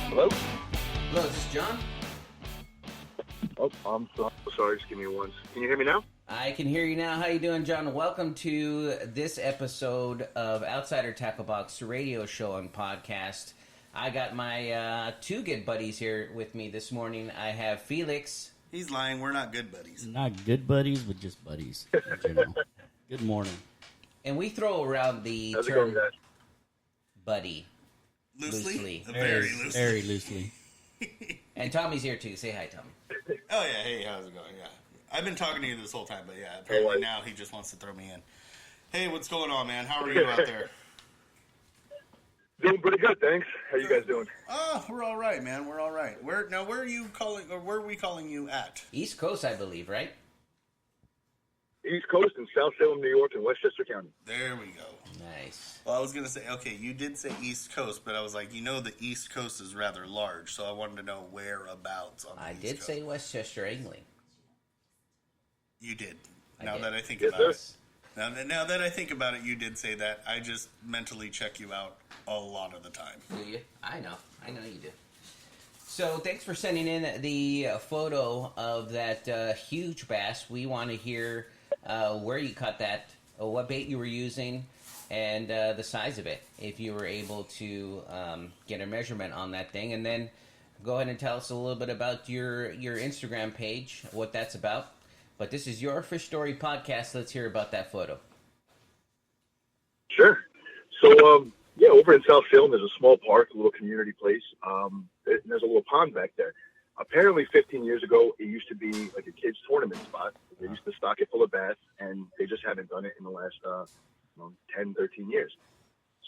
Hello? Hello, is this John? Oh, I'm so sorry. Just give me one. Can you hear me now? I can hear you now. How you doing, John? Welcome to this episode of Outsider Tackle Box radio show and podcast. I got my two good buddies here with me this morning. I have Felix. He's lying. We're not good buddies. Not good buddies, but just buddies in general. Good morning. And we throw around the How's it term going, guys? buddy. Loosely? Loosely. Very loosely. Very loosely. And Tommy's here too. Say hi, Tommy. Oh, yeah. Hey, how's it going? Yeah. I've been talking to you this whole time, but yeah, apparently now he just wants to throw me in. Hey, what's going on, man? How are you out there? Doing pretty good, thanks. How you guys doing? Oh, we're all right, man. We're all right. Where are you calling, or where are we calling you at? East Coast, I believe, right? East Coast in South Salem, New York, and Westchester County. There we go. Nice. Well, I was going to say, okay, you did say East Coast, but I was like, the East Coast is rather large, so I wanted to know whereabouts on the I East did Coast. say Westchester Angling. You did. I Now did. that I think Yes, about sir. it. Now that I think about it, you did say that. I just mentally check you out a lot of the time. Do you? I know you do. So thanks for sending in the photo of that huge bass. We want to hear where you caught that, what bait you were using, and the size of it, if you were able to get a measurement on that thing. And then go ahead and tell us a little bit about your Instagram page, what that's about. But this is your Fish Story podcast. Let's hear about that photo. Sure. So, over in South Salem, there's a small park, a little community place. There's a little pond back there. Apparently, 15 years ago, it used to be like a kids' tournament spot. They used to stock it full of bass, and they just haven't done it in the last 10, 13 years.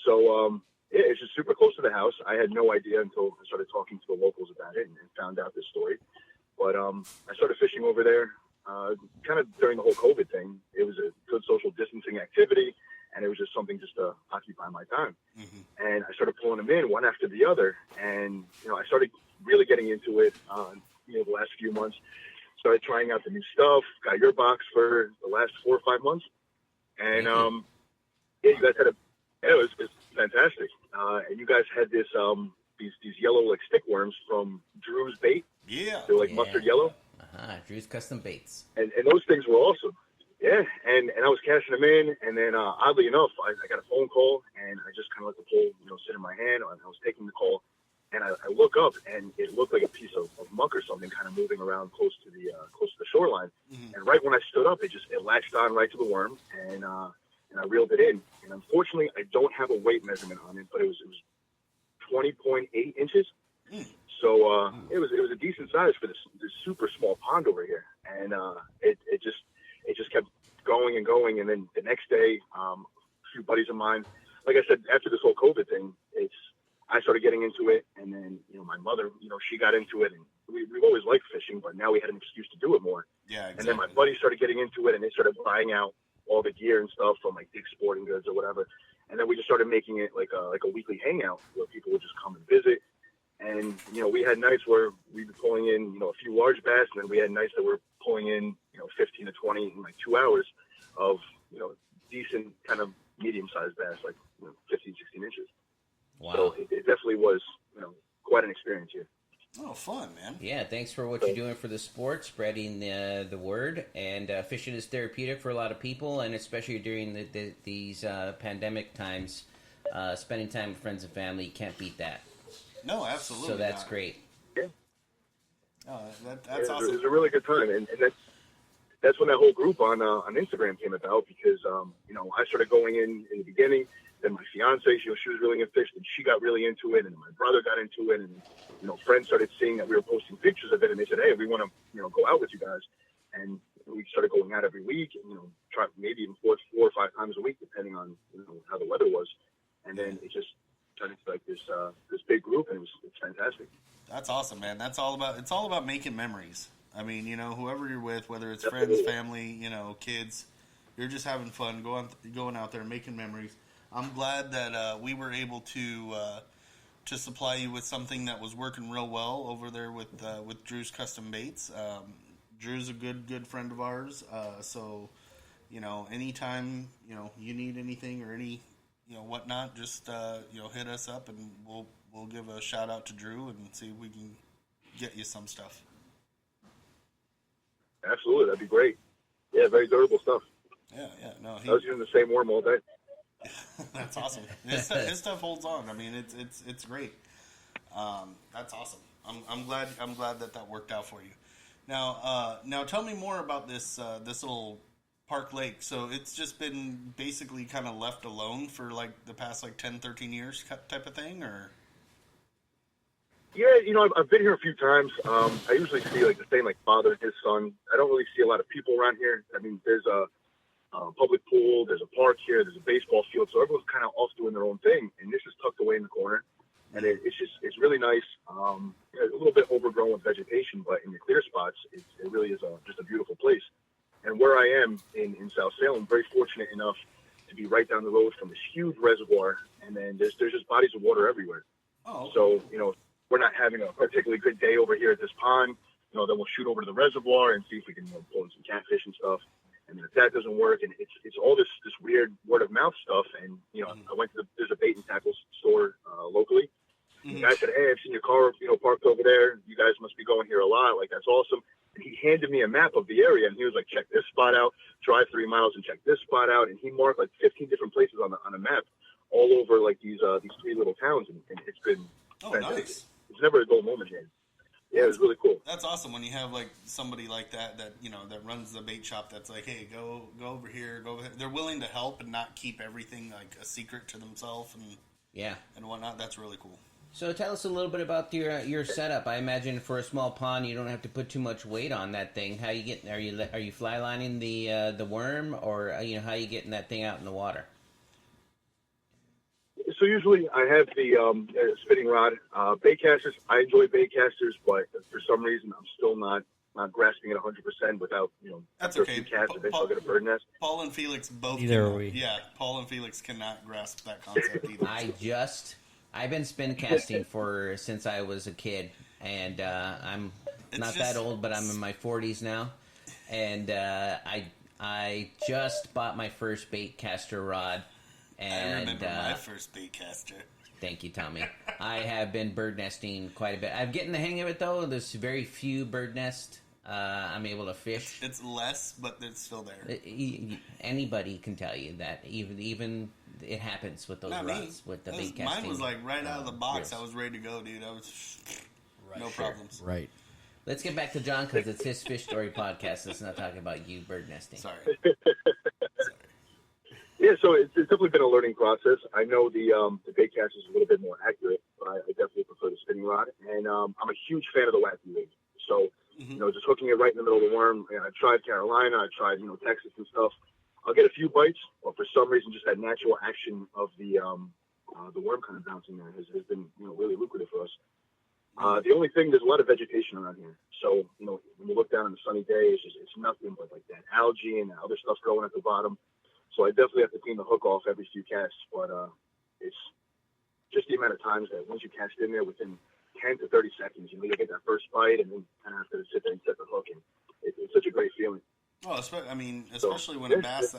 So, it's just super close to the house. I had no idea until I started talking to the locals about it and found out this story. But I started fishing over there kind of during the whole COVID thing. It was a good social distancing activity, and it was just something just to occupy my time. Mm-hmm. And I started pulling them in one after the other, and I started really getting into it. The last few months, started trying out the new stuff. Got your box for the last 4 or 5 months, and you guys had it's fantastic. And you guys had this these yellow like stick worms from Drew's bait. Yeah. They're like mustard yellow. Drew's Custom Baits. And those things were awesome. Yeah, and I was cashing them in, and then oddly enough, I got a phone call, and I just kind of let the pole, sit in my hand, and I was taking the call, and I look up, and it looked like a piece of muck or something kind of moving around close to the shoreline. Mm-hmm. And right when I stood up, it latched on right to the worm, and I reeled it in. And unfortunately, I don't have a weight measurement on it, but it was 20.8 inches. Mm. So it was a decent size for this super small pond over here, and it just kept going and going. And then the next day, a few buddies of mine, like I said, after this whole COVID thing, I started getting into it, and then my mother, she got into it, and we've always liked fishing, but now we had an excuse to do it more. Yeah, exactly. And then my buddies started getting into it, and they started buying out all the gear and stuff from like Dick's Sporting Goods or whatever, and then we just started making it like a weekly hangout where people would just come and visit. And, we had nights where we'd be pulling in, a few large bass, and then we had nights that were pulling in, 15 to 20 in like 2 hours of, decent kind of medium-sized bass, like 15, 16 inches. Wow. So it definitely was, quite an experience here. Oh, fun, man. Yeah, thanks for what you're doing for the sport, spreading the word. And fishing is therapeutic for a lot of people, and especially during these pandemic times, spending time with friends and family, you can't beat that. No, absolutely. So that's not. great. Yeah. Oh, that's awesome. It was a really good time, and that's when that whole group on Instagram came about, because I started going in the beginning. Then my fiance, she was really into fish, and she got really into it, and my brother got into it, and friends started seeing that we were posting pictures of it, and they said, "Hey, we want to go out with you guys," and we started going out every week, and try maybe even 4 or 5 times a week, depending on how the weather was, and then it just turned into like this big group, and it's fantastic. That's awesome, man. It's all about making memories. I mean, whoever you're with, whether it's friends, family, kids, you're just having fun, going out there, making memories. I'm glad that we were able to supply you with something that was working real well over there with Drew's Custom Baits. Drew's a good friend of ours, so anytime you need anything or any whatnot, just hit us up and we'll give a shout out to Drew and see if we can get you some stuff. Absolutely, that'd be great. Yeah, very durable stuff. Yeah. No, I was using the same worm all day. That's awesome. His stuff holds on. I mean, it's great. That's awesome. I'm glad that worked out for you. Now tell me more about this little Park Lake. So it's just been basically kind of left alone for like the past 10, 13 years type of thing, or? Yeah, I've been here a few times. I usually see the same father and his son. I don't really see a lot of people around here. I mean, there's a public pool, there's a park here, there's a baseball field, so everyone's kind of off doing their own thing. And this is tucked away in the corner, and it's really nice. A little bit overgrown with vegetation, but in the clear spots, it really is just a beautiful place. And where I am in South Salem, very fortunate enough to be right down the road from this huge reservoir, and then there's just bodies of water everywhere. Oh, okay. So we're not having a particularly good day over here at this pond. Then we'll shoot over to the reservoir and see if we can pull in some catfish and stuff. And then if that doesn't work, and it's all this weird word of mouth stuff. And I went to there's a bait and tackle store locally. Mm-hmm. The guy said, "Hey, I've seen your car parked over there. You guys must be going here a lot. That's awesome." And he handed me a map of the area, and he was like, "Check this spot out. Drive 3 miles and check this spot out." And he marked 15 different places on a map all over these 3 little towns, and it's been fantastic. Nice. It's never a dull moment here. Yeah, it was really cool. That's awesome when you have somebody like that that runs the bait shop. That's like, hey, go over here, go over there. They're willing to help and not keep everything a secret to themselves and whatnot. That's really cool. So tell us a little bit about your setup. I imagine for a small pond, you don't have to put too much weight on that thing. How you get? Are you fly lining the worm, or how you getting that thing out in the water? So usually I have the spinning rod. Bait casters, I enjoy bait casters, but for some reason I'm still not grasping it 100% without That's after okay. a few casts eventually I'll get a bird nest. Paul and Felix both. Neither are we. Yeah, Paul and Felix cannot grasp that concept either. I've been spin casting since I was a kid, and I'm not that old, but I'm in my 40s now, and I just bought my first bait caster rod. And, I remember my first bait caster. Thank you, Tommy. I have been bird nesting quite a bit. I'm getting the hang of it, though. There's very few bird nests I'm able to fish. It's less, but it's still there. Anybody can tell you that. Even it happens with those rods, with the bait casting. Mine was right out of the box. Reels. I was ready to go, dude. I was no problems. Right. Let's get back to John because it's his fish story podcast. Let's not talk about you bird nesting. Sorry. Yeah, so it's definitely been a learning process. I know the bait caster is a little bit more accurate, but I definitely prefer the spinning rod. And I'm a huge fan of the wacky rig. So, just hooking it right in the middle of the worm. And I tried Carolina, I tried, Texas and stuff. I'll get a few bites, but for some reason, just that natural action of the worm kind of bouncing there has been, really lucrative for us. The only thing, there's a lot of vegetation around here. So, when you look down on a sunny day, it's nothing but that algae and other stuff growing at the bottom. So I definitely have to clean the hook off every few casts, but it's just the amount of times that once you cast in there, within 10 to 30 seconds, you get that first bite, and then kind of have to sit there and set the hook, and it's such a great feeling. Oh, especially when a bass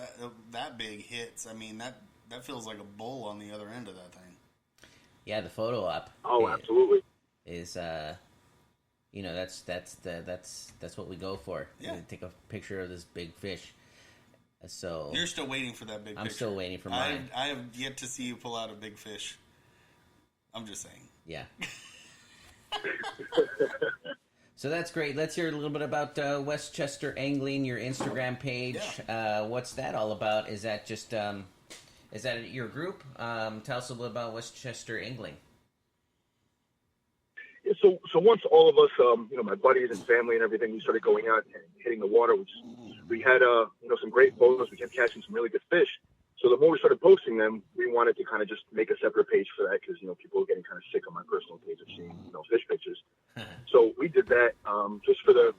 that big hits. I mean, that feels like a bull on the other end of that thing. Yeah, the photo op. Oh, absolutely. Is that's what we go for. Yeah. Take a picture of this big fish. So You're still waiting for that big fish. I'm still waiting for mine. I have yet to see you pull out a big fish. I'm just saying. Yeah. So that's great. Let's hear a little bit about Westchester Angling, your Instagram page. Yeah. What's that all about? Is that just is that your group? Tell us a little about Westchester Angling. Yeah, so once all of us, my buddies and family and everything, we started going out and hitting the water. We had some great photos. We kept catching some really good fish. So the more we started posting them, we wanted to kind of just make a separate page for that because people were getting kind of sick on my personal page of seeing fish pictures. So we did that just for the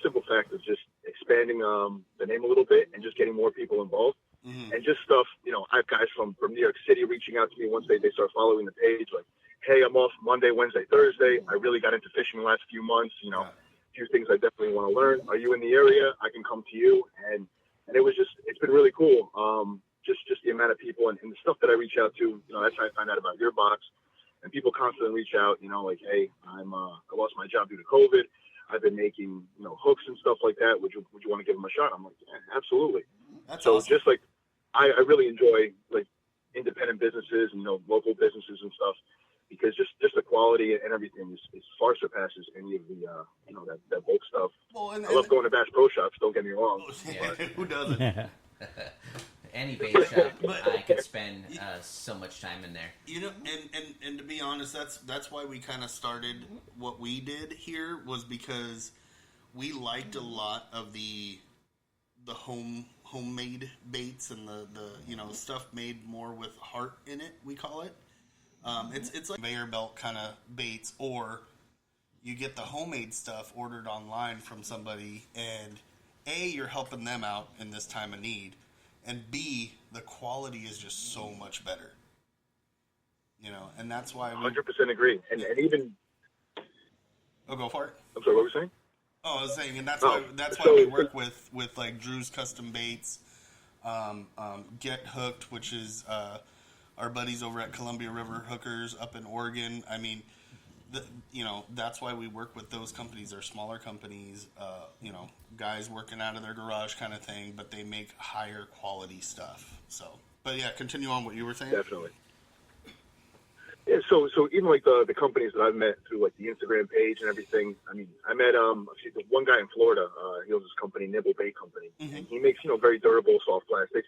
simple fact of just expanding the name a little bit and just getting more people involved. Mm-hmm. And just stuff. I have guys from New York City reaching out to me once they start following the page, like, hey, I'm off Monday, Wednesday, Thursday. I really got into fishing the last few months. A few things I definitely want to learn. Are you in the area? I can come to you. And it's been really cool. just the amount of people and the stuff that I reach out to. That's how I find out about your box. And people constantly reach out, like, hey, I lost my job due to COVID. I've been making, hooks and stuff like that. Would you want to give them a shot? I'm like, yeah, absolutely. That's so awesome. Just like, I really enjoy like independent businesses and, local businesses and stuff, because just the quality and everything is far surpasses any of the, that bulk stuff. Well, I love going to Bass Pro Shops, don't get me wrong. Who doesn't? Any bait shop, I could spend so much time in there. And to be honest, that's why we kind of started what we did here, was because we liked a lot of the homemade baits and the stuff made more with heart in it, we call it. It's like conveyor belt kind of baits, or you get the homemade stuff ordered online from somebody, and A, you're helping them out in this time of need, and B, the quality is just so much better. And that's why 100% agree. And even... Oh, go for it. I'm sorry, what were you saying? Oh, I was saying, and that's why we work with like Drew's Custom Baits, Get Hooked, which is our buddies over at Columbia River Hookers up in Oregon. I mean, that's why we work with those companies. They're smaller companies, guys working out of their garage kind of thing, but they make higher quality stuff. So, but yeah, continue on what you were saying. Definitely. Yeah, so even like the companies that I've met through like the Instagram page and everything. I mean, I met one guy in Florida. He owns this company, Nibble Bait Company, and he makes very durable soft plastics.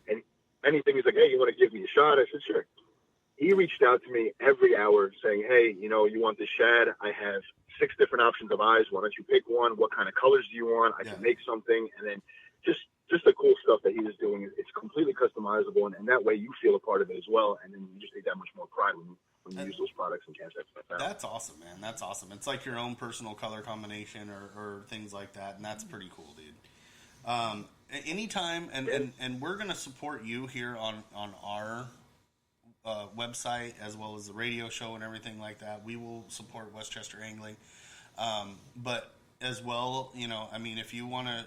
And anything, he's like, hey, you want to give me a shot? I said, sure. He reached out to me every hour saying, hey, you want this shad? I have 6 different options of eyes. Why don't you pick one? What kind of colors do you want? I can make something. And then just the cool stuff that he was doing. It's completely customizable, and that way you feel a part of it as well. And then you just take that much more pride when you use those products and cast that stuff out. That's awesome, man. That's awesome. It's like your own personal color combination or things like that, and that's pretty cool, dude. Anytime, and we're going to support you here on our website, as well as the radio show and everything like that. We will support Westchester Angling. But as well, if you want to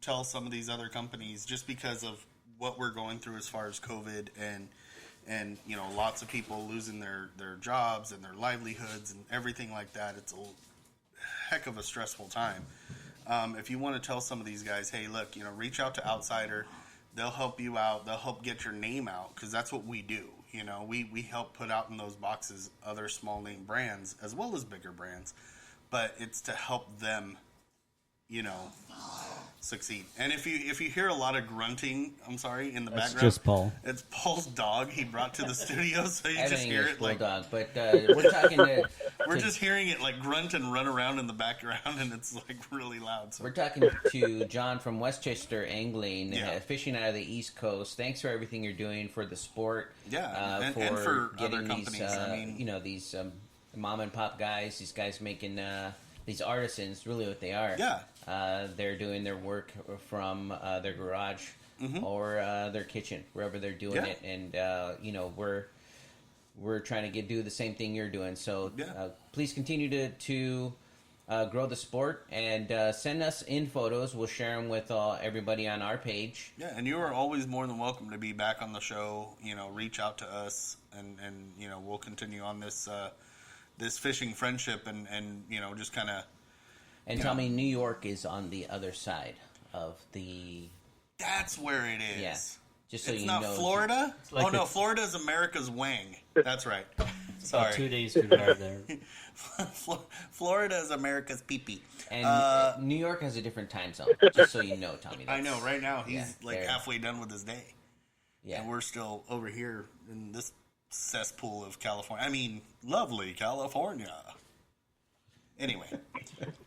tell some of these other companies, just because of what we're going through as far as COVID and lots of people losing their jobs and their livelihoods and everything like that, it's a heck of a stressful time. If you want to tell some of these guys, hey, look, reach out to Outsider. They'll help you out. They'll help get your name out, because that's what we do. We help put out in those boxes other small name brands as well as bigger brands, but it's to help them, succeed. And if you hear a lot of grunting, I'm sorry, in the background, just Paul. It's Paul's dog he brought to the studio, so you just hear it like dog. But we're talking to we're just hearing it like grunt and run around in the background, and it's like really loud. So. We're talking to John from Westchester Angling, fishing out of the East Coast. Thanks for everything you're doing for the sport. Yeah, and for getting other companies. these, these mom and pop guys. These guys making these artisans, really what they are. Yeah. They're doing their work from their garage or their kitchen, wherever they're doing it, and we're trying to do the same thing you're doing. So please continue to grow the sport and send us in photos. We'll share them with everybody on our page. Yeah, and you are always more than welcome to be back on the show. Reach out to us, and we'll continue on this this fishing friendship, and just kind of. And tell me, New York is on the other side of the... That's where it is. Yeah. Just so it's you not know. Florida? Like no, Florida is America's wang. That's right. Sorry. About 2 days to drive there. Florida is America's pee-pee. And New York has a different time zone, just so you know, Tommy. I know. Right now, he's there. halfway done with his day. Yeah. And we're still over here in this cesspool of California. I mean, lovely California. Anyway,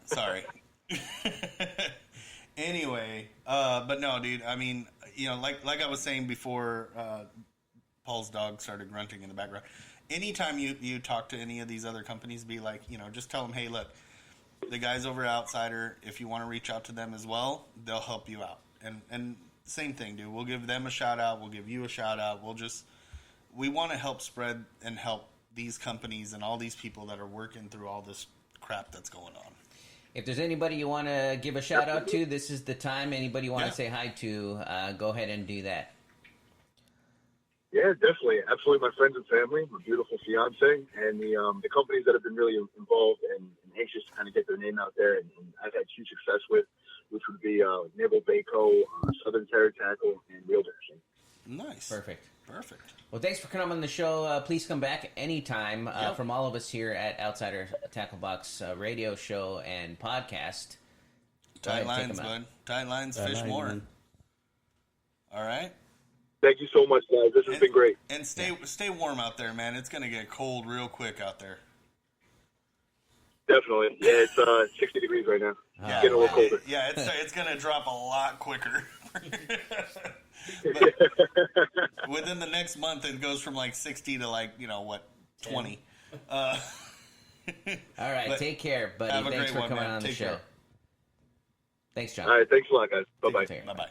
sorry. Anyway, but no, dude. I mean, like I was saying before, Paul's dog started grunting in the background. Anytime you talk to any of these other companies, be like, just tell them, hey, look, the guys over at Outsider, if you want to reach out to them as well, they'll help you out. And same thing, dude. We'll give them a shout out. We'll give you a shout out. We want to help spread and help these companies and all these people that are working through all this crap that's going on. If there's anybody you want to give a shout out to, this is the time. Anybody you want to say hi to, go ahead and do that. Yeah, definitely. Absolutely. My friends and family, my beautiful fiance, and the companies that have been really involved and anxious to kind of get their name out there, and I've had huge success with, which would be Naval Baco, Southern Terror Tackle, and Wheel Dashing. Nice. Perfect. Perfect. Well, thanks for coming on the show. Please come back anytime from all of us here at Outsider Tackle Box radio show and podcast. Tight lines, bud. Tight lines, fish more. Man. All right. Thank you so much, guys. This has been great. And stay warm out there, man. It's going to get cold real quick out there. Definitely. Yeah, it's 60 degrees right now. It's getting a little colder. Yeah, it's going to drop a lot quicker. Within the next month, it goes from like 60 to like, 20. All right, take care, buddy. Thanks for coming on the show. Thanks, John. All right, thanks a lot, guys. Bye-bye. Bye-bye.